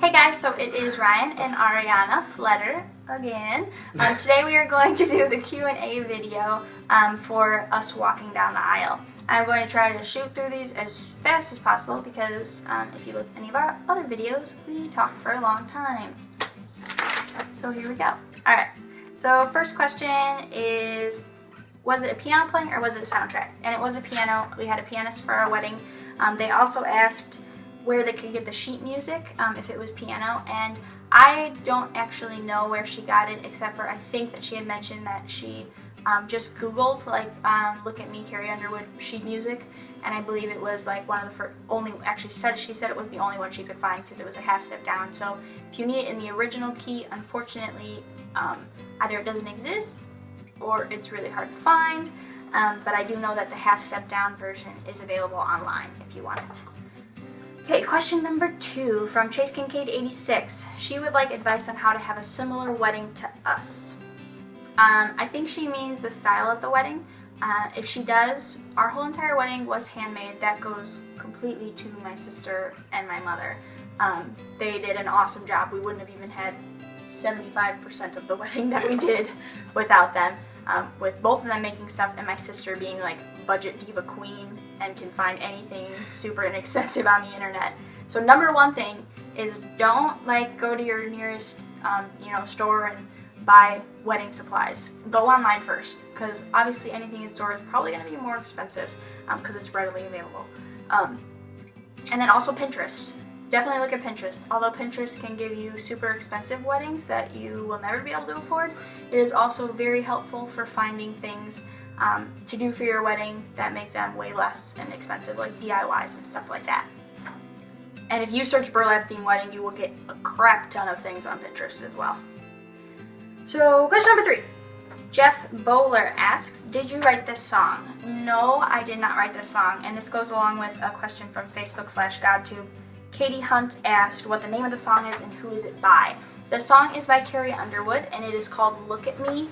Hey guys, so it is Ryan and Arianna Fletter again. Today we are going to do the Q&A video for us walking down the aisle. I'm going to try to shoot through these as fast as possible because if you look at any of our other videos, we talk for a long time. So here we go. Alright, so first question is, was it a piano playing or was it a soundtrack? And it was a piano. We had a pianist for our wedding. They also asked where they could get the sheet music if it was piano, and I don't actually know where she got it, except for I think that she had mentioned that she just Googled look at me, Carrie Underwood sheet music, and I believe it was like one of the first, she said it was the only one she could find because it was a half step down. So if you need it in the original key, unfortunately either it doesn't exist or it's really hard to find, but I do know that the half step down version is available online if you want it. Okay, question number 2 from Chase Kincaid 86. She would like advice on how to have a similar wedding to us. I think she means the style of the wedding. If she does, our whole entire wedding was handmade. That goes completely to my sister and my mother. They did an awesome job. We wouldn't have even had 75% of the wedding that we did without them. With both of them making stuff and my sister being like budget diva queen and can find anything super inexpensive on the internet. So number one thing is don't go to your nearest store and buy wedding supplies. Go online first, because obviously anything in store is probably going to be more expensive because it's readily available. And then also Pinterest. Definitely look at Pinterest. Although Pinterest can give you super expensive weddings that you will never be able to afford, it is also very helpful for finding things to do for your wedding that make them way less inexpensive, like DIYs and stuff like that. And if you search burlap theme wedding, you will get a crap ton of things on Pinterest as well. So question number 3. Jeff Bowler asks, did you write this song? No, I did not write this song, and this goes along with a question from Facebook/GodTube. Katie Hunt asked what the name of the song is and who is it by. The song is by Carrie Underwood and it is called Look at Me.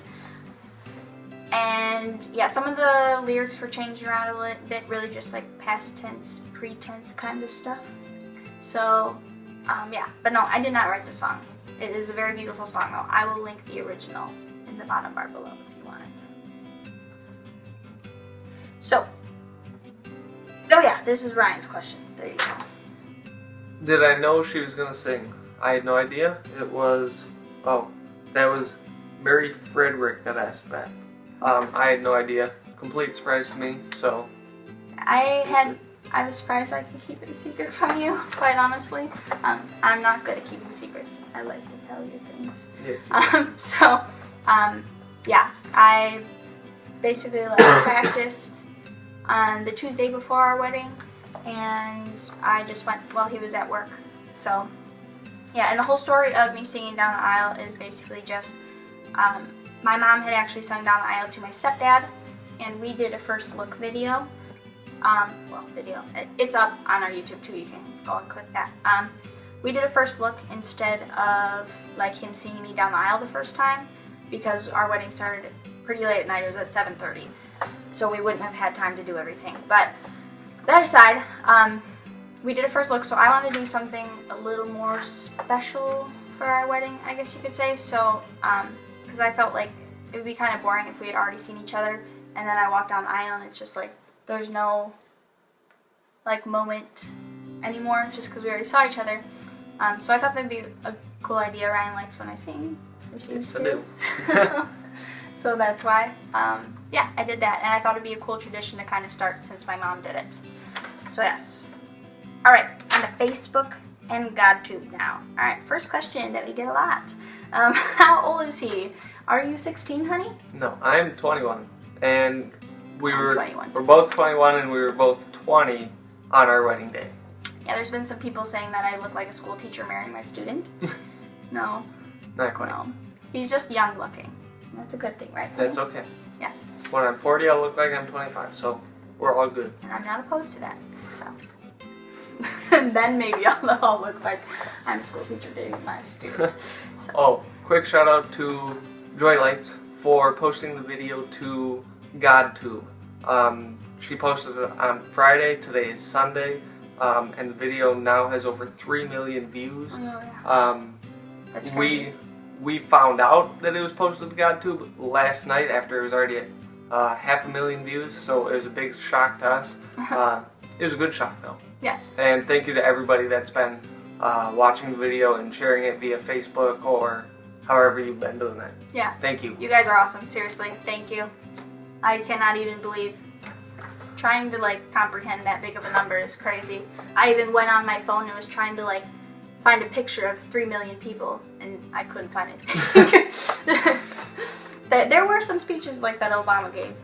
And yeah, some of the lyrics were changed around a little bit, really just like past tense, pretense kind of stuff. So yeah, but no, I did not write the song. It is a very beautiful song though. I will link the original in the bottom bar below if you want it. So, oh yeah, this is Ryan's question. There you go. Did I know she was going to sing? I had no idea. That was Mary Frederick that asked that. I had no idea. Complete surprise to me, so. I was surprised I could keep it a secret from you, quite honestly. I'm not good at keeping secrets. I like to tell you things. Yes. Yeah, I basically practiced on the Tuesday before our wedding, and I just went while he was at work. So yeah, and the whole story of me singing down the aisle is basically just my mom had actually sung down the aisle to my stepdad, and we did a first look video. It's up on our YouTube too, you can go and click that. We did a first look instead of him singing me down the aisle the first time, because our wedding started pretty late at night. It was at 7:30, so we wouldn't have had time to do everything. But that aside, we did a first look, so I wanted to do something a little more special for our wedding, I guess you could say. So, because I felt like it would be kind of boring if we had already seen each other, and then I walked down the aisle and it's just there's no moment anymore, just because we already saw each other. So I thought that'd be a cool idea. Ryan likes when I sing, or seems to. So that's why, yeah, I did that, and I thought it'd be a cool tradition to kind of start since my mom did it. So yes. Alright, on the Facebook and GodTube now. Alright, first question that we get a lot. How old is he? Are you 16, honey? No, I'm 21, and we're 21. We're both 21, and we were both 20 on our wedding day. Yeah, there's been some people saying that I look like a school teacher marrying my student. No. Not quite. No. He's just young looking. That's a good thing, right? That's okay. Yes. When I'm 40, I'll look like I'm 25, so we're all good. And I'm not opposed to that, so. And then maybe I'll look like I'm a school teacher dating my student. So. Oh, quick shout out to Joylights for posting the video to GodTube. She posted it on Friday. Today is Sunday. and the video now has over 3 million views. Oh, yeah. That's crazy. We found out that it was posted to GodTube last night after it was already at 500,000 views, so it was a big shock to us. It was a good shock though. Yes. And thank you to everybody that's been watching the video and sharing it via Facebook or however you've been doing that. Yeah. Thank you. You guys are awesome. Seriously, thank you. I cannot even believe trying to like comprehend that big of a number is crazy. I even went on my phone and was trying to like find a picture of 3 million people, and I couldn't find it. There were some speeches like that Obama gave,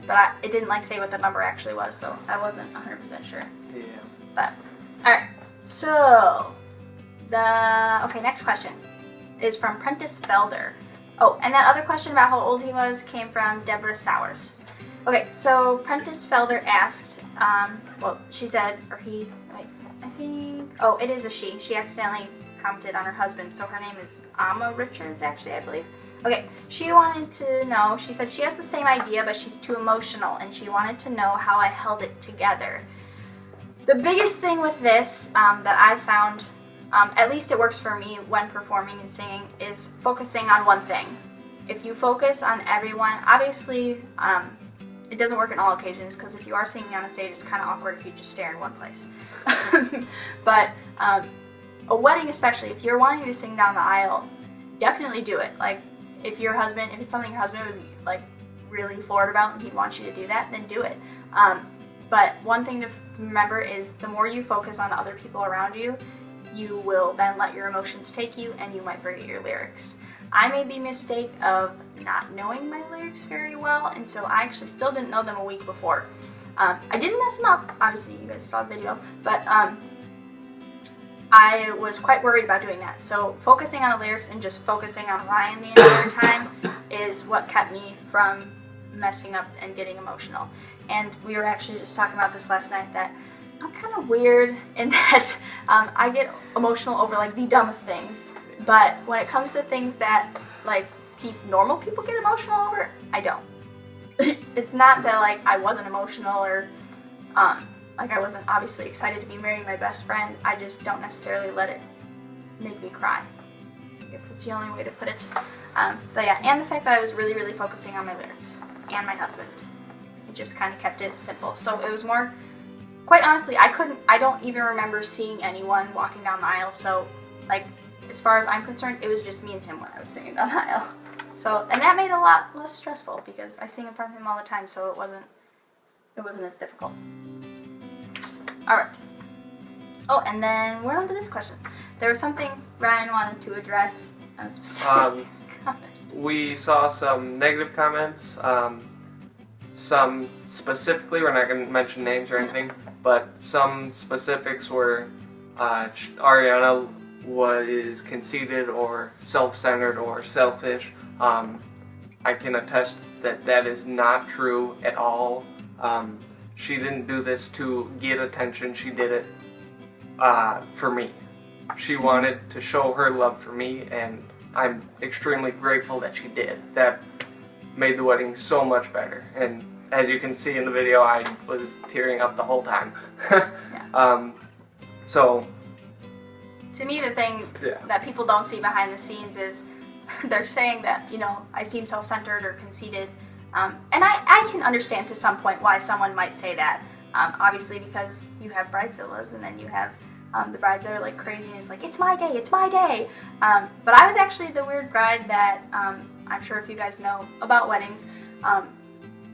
but it didn't like say what the number actually was, so I wasn't 100% sure. Yeah. But all right, so okay, next question is from Prentice Felder. Oh, and that other question about how old he was came from Deborah Sowers. Okay, so Prentice Felder asked, well, she said, or he, wait, I think, oh, it is a she. She accidentally commented on her husband, so her name is Amma Richards, actually, I believe. Okay, she wanted to know, she said she has the same idea, but she's too emotional, and she wanted to know how I held it together. The biggest thing with this that I've found, at least it works for me when performing and singing, is focusing on one thing. If you focus on everyone, obviously, it doesn't work in all occasions, because if you are singing on a stage, it's kind of awkward if you just stare in one place. But a wedding especially, if you're wanting to sing down the aisle, definitely do it. Like, if it's something your husband would be like really floored about and he'd want you to do that, then do it. But one thing to remember is the more you focus on other people around you, you will then let your emotions take you and you might forget your lyrics. I made the mistake of not knowing my lyrics very well, and so I actually still didn't know them a week before. I didn't mess them up, obviously you guys saw the video, but I was quite worried about doing that. So focusing on the lyrics and just focusing on Ryan the entire time is what kept me from messing up and getting emotional. And we were actually just talking about this last night, that I'm kind of weird in that I get emotional over like the dumbest things, but when it comes to things that like normal people get emotional over, I don't. It's not that like I wasn't emotional or like I wasn't obviously excited to be marrying my best friend. I just don't necessarily let it make me cry. I guess that's the only way to put it. But yeah, and the fact that I was really, really focusing on my lyrics and my husband. It just kind of kept it simple. So it was more, quite honestly, I don't even remember seeing anyone walking down the aisle. So like, as far as I'm concerned, it was just me and him when I was singing down the aisle. So, and that made it a lot less stressful because I sing in front of him all the time, so it wasn't as difficult. Alright. Oh, and then we're on to this question. There was something Ryan wanted to address specifically. We saw some negative comments. Some specifically, we're not going to mention names or anything, but some specifics were Ariana was conceited or self-centered or selfish. I can attest that that is not true at all. She didn't do this to get attention. She did it for me. She wanted to show her love for me, and I'm extremely grateful that she did. That made the wedding so much better. And as you can see in the video, I was tearing up the whole time. Yeah. So, to me, the thing that people don't see behind the scenes is they're saying that, you know, I seem self-centered or conceited. And I can understand to some point why someone might say that. Obviously, because you have bridezillas, and then you have the brides that are like crazy, and it's like, it's my day, it's my day. But I was actually the weird bride that, I'm sure if you guys know about weddings,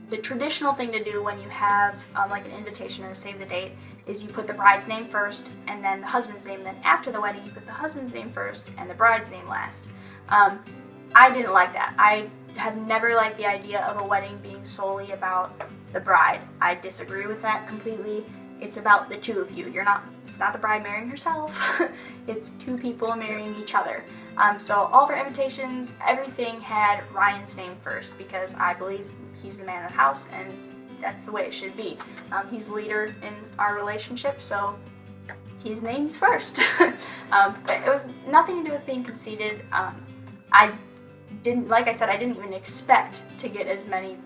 the traditional thing to do when you have like an invitation or a save the date is you put the bride's name first and then the husband's name. Then after the wedding, you put the husband's name first and the bride's name last. I didn't like that. I have never liked the idea of a wedding being solely about the bride. I disagree with that completely. It's about the two of you. It's not the bride marrying herself. It's two people marrying each other. So all of our invitations, everything had Ryan's name first because I believe he's the man of the house and that's the way it should be. He's the leader in our relationship, so his name's first. But it was nothing to do with being conceited. I didn't, like I said, I didn't even expect to get as many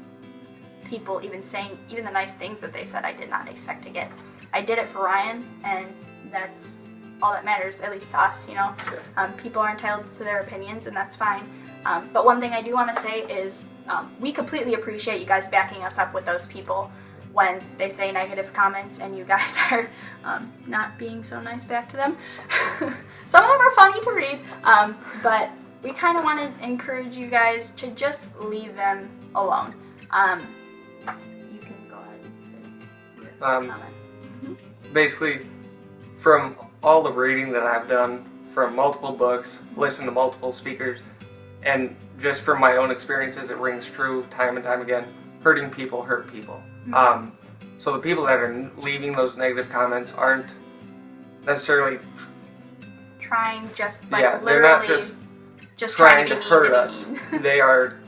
people even the nice things that they said I did not expect to get. I did it for Ryan, and that's all that matters, at least to us, you know. People are entitled to their opinions, and that's fine. But one thing I do want to say is we completely appreciate you guys backing us up with those people when they say negative comments and you guys are not being so nice back to them. Some of them are funny to read, but we kind of want to encourage you guys to just leave them alone. You can go ahead and comment. Basically, from all the reading that I've done, from multiple books, listened to multiple speakers, and just from my own experiences, it rings true time and time again. Hurting people hurt people. So the people that are leaving those negative comments aren't necessarily trying just they're not just trying to hurt us. They are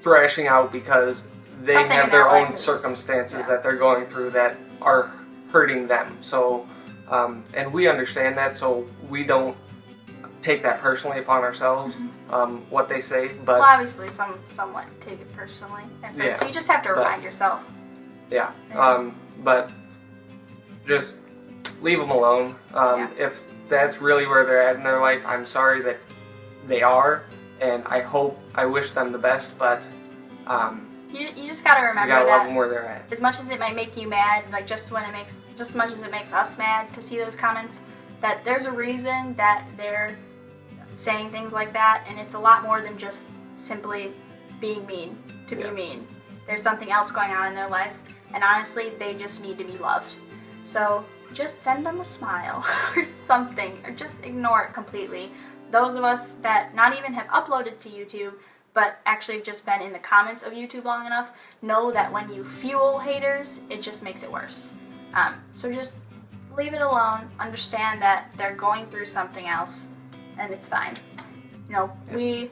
thrashing out because they have their own circumstances that they're going through that are hurting them. So, and we understand that, so we don't take that personally upon ourselves, what they say. But well, obviously, somewhat take it personally at first. So you just have to remind yourself. Yeah. But just leave them alone. If that's really where they're at in their life, I'm sorry that they are, and I wish them the best, but you just gotta remember you gotta that love them where they're at. As much as it might make you mad, like just as much as it makes us mad to see those comments, that there's a reason that they're saying things like that, and it's a lot more than just simply being mean to be mean. There's something else going on in their life, and honestly, they just need to be loved. So just send them a smile or something, or just ignore it completely. Those of us that not even have uploaded to YouTube, but actually just been in the comments of YouTube long enough, know that when you fuel haters, it just makes it worse. So just leave it alone, understand that they're going through something else, and it's fine. You know, we,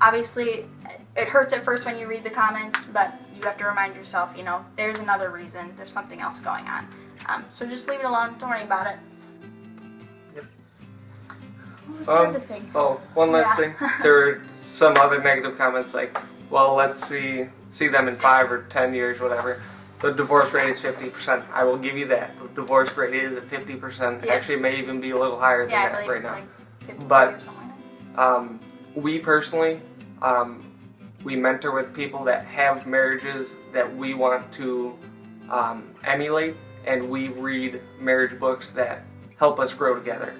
obviously, it hurts at first when you read the comments, but you have to remind yourself, you know, there's another reason, there's something else going on. So just leave it alone, don't worry about it. What was the other thing? Oh, one last thing. There were some other negative comments like, well, let's see them in 5 or 10 years, whatever. The divorce rate is 50%. I will give you that. The divorce rate is at 50%. Yes. Actually, it may even be a little higher than that right now. Like 50 but or something like that. We personally, we mentor with people that have marriages that we want to emulate, and we read marriage books that help us grow together.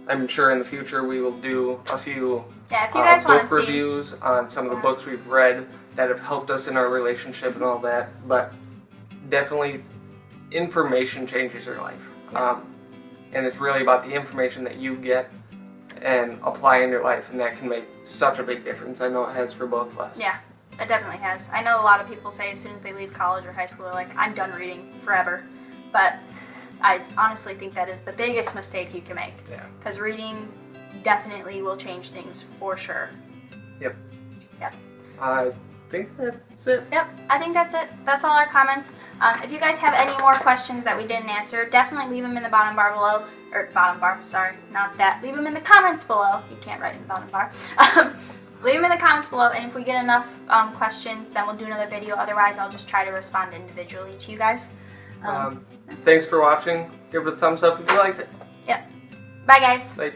I'm sure in the future we will do a few if you guys book reviews on some of the books we've read that have helped us in our relationship and all that. But definitely, information changes your life. And it's really about the information that you get and apply in your life, and that can make such a big difference. I know it has for both of us. Yeah, it definitely has. I know a lot of people say as soon as they leave college or high school, they're like, I'm done reading forever. But I honestly think that is the biggest mistake you can make. Yeah. Because reading definitely will change things for sure. Yep. Yep. I think that's it. Yep, I think that's it. That's all our comments. If you guys have any more questions that we didn't answer, definitely leave them in the bottom bar below. Or bottom bar, sorry, not that. Leave them in the comments below. You can't write in the bottom bar. Leave them in the comments below, and if we get enough questions, then we'll do another video. Otherwise, I'll just try to respond individually to you guys. Thanks for watching. Give it a thumbs up if you liked it. Yep. Bye, guys. Bye.